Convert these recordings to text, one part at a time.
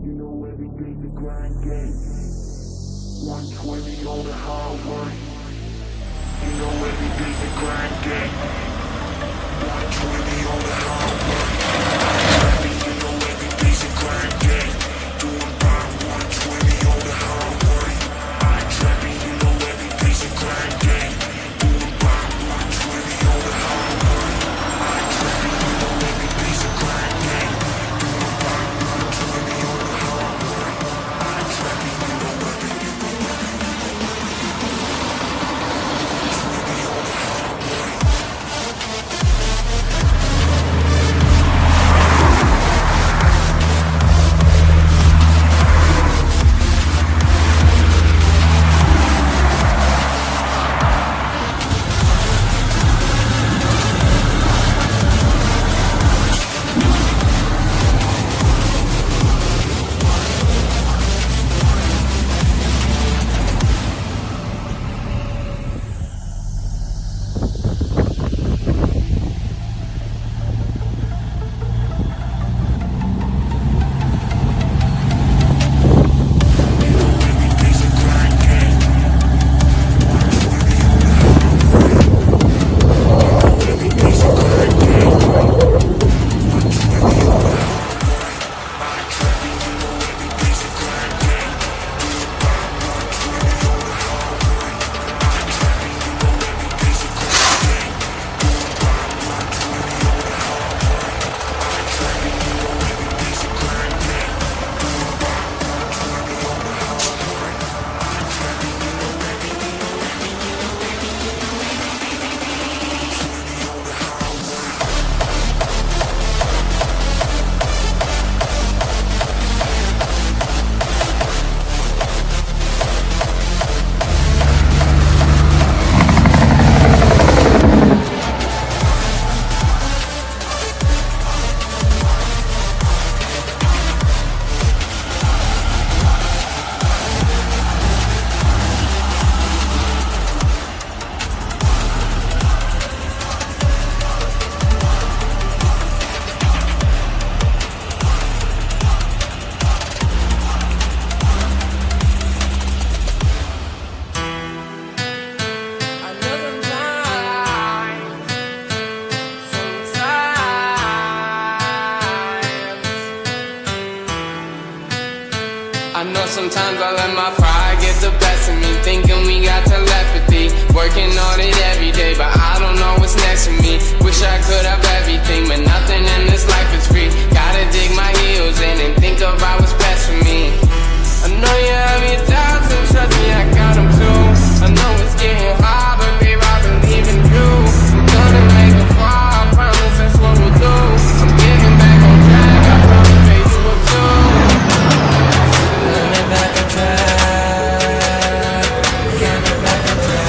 You know every day's a grind day. 120 on the highway. You know every day's a grind day. 120 on the highway. You know every day's a grind day. Doing about 120 on the highway. I trapping, you know every day's a grind day. Doing about 120 on the highway. I trapping, you know every day's a grind day. Doing about 120 on the highway. I trapping, you know every day's a grind Sometimes I let my pride get the best of me, thinking we got telepathy, working on it every day, but I don't know what's next for me. Wish I could have everything, but nothing in this life is free. Gotta dig my heels in and think about what's best for me. I know you have your doubts and trust me, I got them too. I know it's getting hard, but babe, I believe in you. I'm gonna make it far, I promise that's what we'll do. I'm getting back on track, I promise babe you will too. Back on track, get back on track.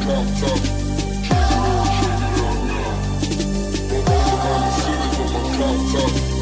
drop top. Shake it up now. I'm all around the city with my drop top.